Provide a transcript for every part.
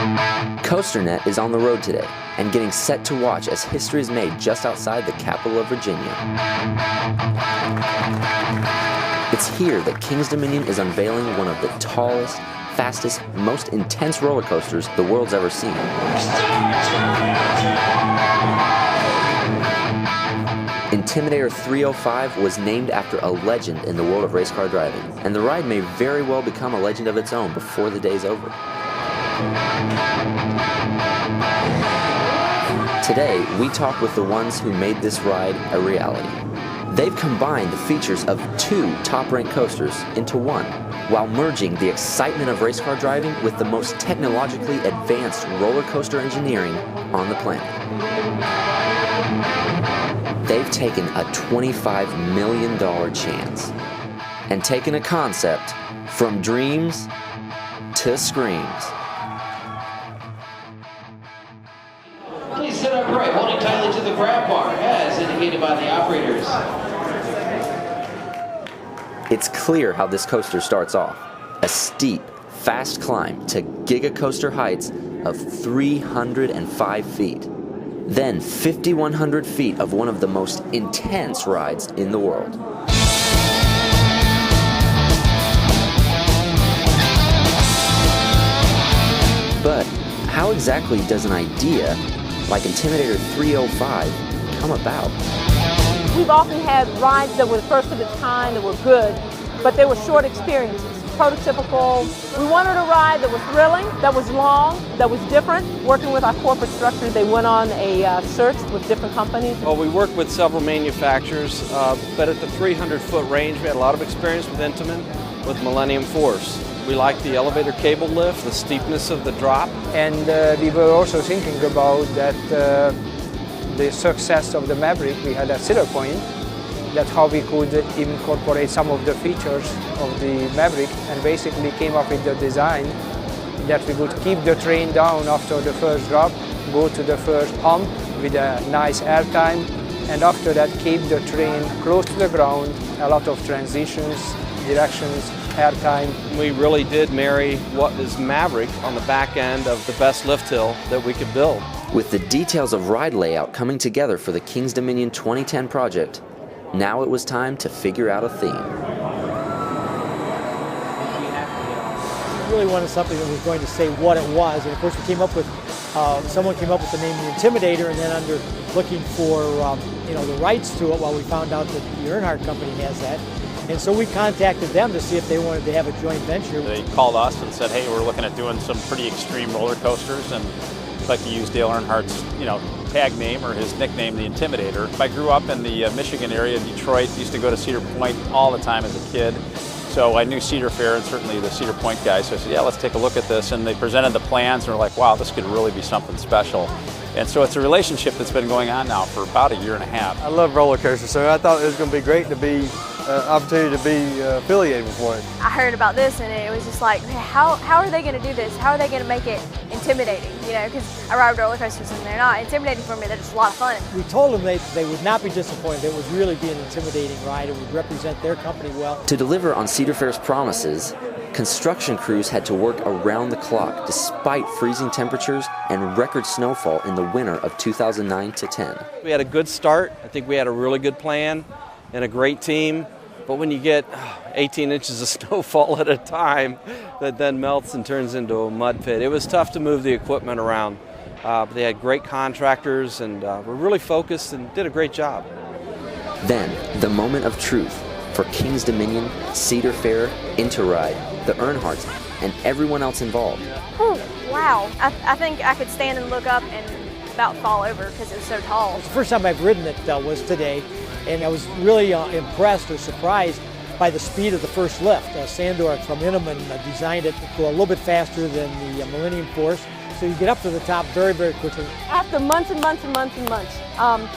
CoasterNet is on the road today and getting set to watch as history is made just outside the capital of Virginia. It's here that King's Dominion is unveiling one of the tallest, fastest, most intense roller coasters the world's ever seen. Intimidator 305 was named after a legend in the world of race car driving, and the ride may very well become a legend of its own before the day's over. Today, we talk with the ones who made this ride a reality. They've combined the features of two top-ranked coasters into one, while merging the excitement of race car driving with the most technologically advanced roller coaster engineering on the planet. They've taken a $25 million chance and taken a concept from dreams to screams. Please sit upright, holding tightly to the grab bar, as indicated by the operators. It's clear how this coaster starts off. A steep, fast climb to giga coaster heights of 305 feet. Then 5,100 feet of one of the most intense rides in the world. But how exactly does an idea like Intimidator 305 come about? We've often had rides that were the first of its kind that were good, but they were short experiences, prototypical. We wanted a ride that was thrilling, that was long, that was different. Working with our corporate structure, they went on a search with different companies. Well, we worked with several manufacturers, but at the 300-foot range, we had a lot of experience with Intamin, with Millennium Force. We liked the elevator cable lift, the steepness of the drop. And we were also thinking about that the success of the Maverick, we had a Cedar Point, that how we could incorporate some of the features of the Maverick, and basically came up with the design that we would keep the train down after the first drop, go to the first hump with a nice air time, and after that keep the train close to the ground, a lot of transitions, directions, air time. We really did marry what is Maverick on the back end of the best lift hill that we could build. With the details of ride layout coming together for the King's Dominion 2010 project, now it was time to figure out a theme. We really wanted something that was going to say what it was, and of course we came up with, someone came up with the name the Intimidator, and then under looking for the rights to it, well, we found out that the Earnhardt company has that. And so we contacted them to see if they wanted to have a joint venture. They called us and said, hey, we're looking at doing some pretty extreme roller coasters, and I'd like to use Dale Earnhardt's tag name or his nickname, the Intimidator. I grew up in the Michigan area, Detroit, used to go to Cedar Point all the time as a kid. So I knew Cedar Fair and certainly the Cedar Point guys. So I said, yeah, let's take a look at this. And they presented the plans and we're like, wow, this could really be something special. And so it's a relationship that's been going on now for about a year and a half. I love roller coasters, so I thought it was going to be great to be opportunity to be affiliated with one. I heard about this and it was just like, how are they going to do this? How are they going to make it intimidating? Because I ride roller coasters and they're not intimidating for me, they're just a lot of fun. We told them they would not be disappointed. It would really be an intimidating ride. It would represent their company well. To deliver on Cedar Fair's promises, construction crews had to work around the clock despite freezing temperatures and record snowfall in the winter of 2009 to 10. We had a good start. I think we had a really good plan and a great team. But when you get 18 inches of snowfall at a time, that then melts and turns into a mud pit. It was tough to move the equipment around. But they had great contractors and were really focused and did a great job. Then, the moment of truth for King's Dominion, Cedar Fair, Interride, the Earnhardts, and everyone else involved. Whew, wow, I think I could stand and look up and about fall over because it was so tall. The first time I've ridden it was today, and I was really impressed or surprised by the speed of the first lift. Sandor from Intamin designed it to go a little bit faster than the Millennium Force, so you get up to the top very, very quickly. After months and months and months and months,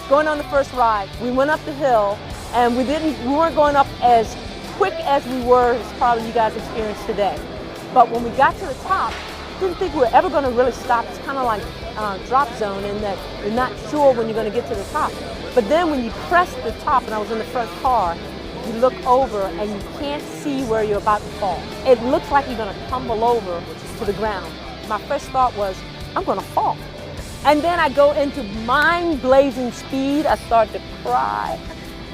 going on the first ride, we went up the hill, and we weren't going up as quick as we were as probably you guys experienced today. But when we got to the top, didn't think we were ever going to really stop. It's kind of like drop zone in that you're not sure when you're going to get to the top. But then when you press the top, and I was in the front car, you look over and you can't see where you're about to fall. It looks like you're going to tumble over to the ground. my first thought was, I'm gonna fall. And then I go into mind-blazing speed. I start to cry,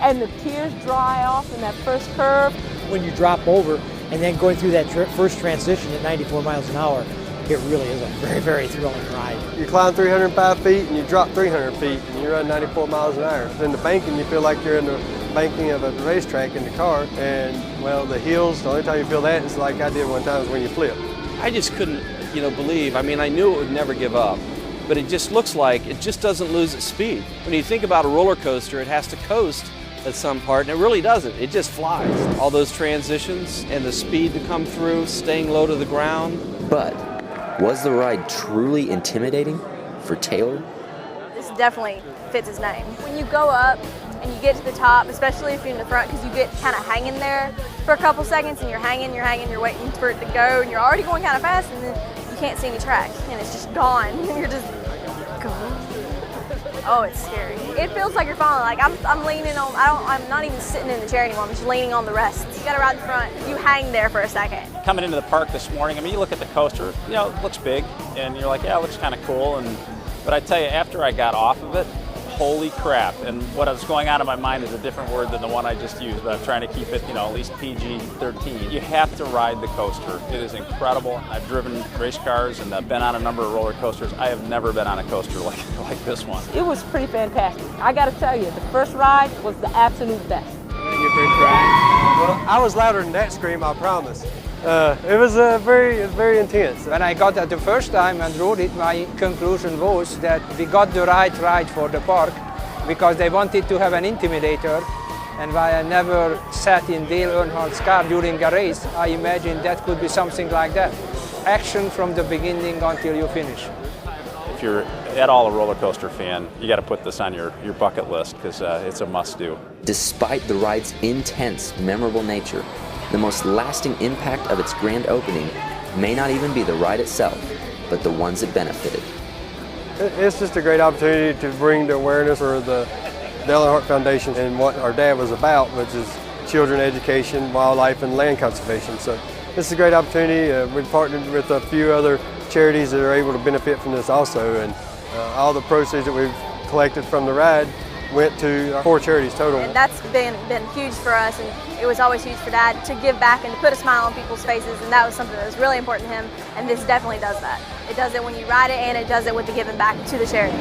and the tears dry off in that first curve. When you drop over and then going through that first transition at 94 miles an hour, it really is a very, very thrilling ride. You climb 305 feet and you drop 300 feet and you run 94 miles an hour. In the banking, you feel like you're in the banking of a racetrack in the car, and well, the hills, the only time you feel that is like I did one time is when you flip. I just couldn't, believe. I mean, I knew it would never give up, but it just looks like it just doesn't lose its speed. When you think about a roller coaster, it has to coast at some part, and it really doesn't. It just flies. All those transitions and the speed to come through, staying low to the ground. But was the ride truly intimidating for Taylor? This definitely fits his name. When you go up and you get to the top, especially if you're in the front, because you get kind of hanging there for a couple seconds, and you're hanging, you're waiting for it to go, and you're already going kind of fast, and then you can't see any track, and it's just gone, and you're just going. Oh, it's scary. It feels like you're falling. Like I'm leaning on. I'm not even sitting in the chair anymore. I'm just leaning on the rest. You got to ride the front. You hang there for a second. Coming into the park this morning, I mean, you look at the coaster, it looks big, and you're like, yeah, it looks kind of cool. But I tell you, after I got off of it, holy crap! And what was going on in my mind is a different word than the one I just used. But I'm trying to keep it, at least PG-13. You have to ride the coaster. It is incredible. I've driven race cars and I've been on a number of roller coasters. I have never been on a coaster like this one. It was pretty fantastic. I got to tell you, the first ride was the absolute best. Well, I was louder than that scream, I promise. It was very intense. When I got that the first time and rode it, my conclusion was that we got the right ride for the park because they wanted to have an Intimidator, and while I never sat in Dale Earnhardt's car during a race, I imagined that could be something like that. Action from the beginning until you finish. If you're at all a roller coaster fan, you got to put this on your bucket list because it's a must-do. Despite the ride's intense, memorable nature, the most lasting impact of its grand opening may not even be the ride itself, but the ones it benefited. It's just a great opportunity to bring the awareness for the Dale Earnhardt Foundation and what our dad was about, which is children education, wildlife, and land conservation. So this is a great opportunity. We've partnered with a few other charities that are able to benefit from this also, and all the proceeds that we've collected from the ride went to 4 charities total. And that's been huge for us, and it was always huge for Dad to give back and to put a smile on people's faces, and that was something that was really important to him, and this definitely does that. It does it when you ride it, and it does it with the giving back to the charities.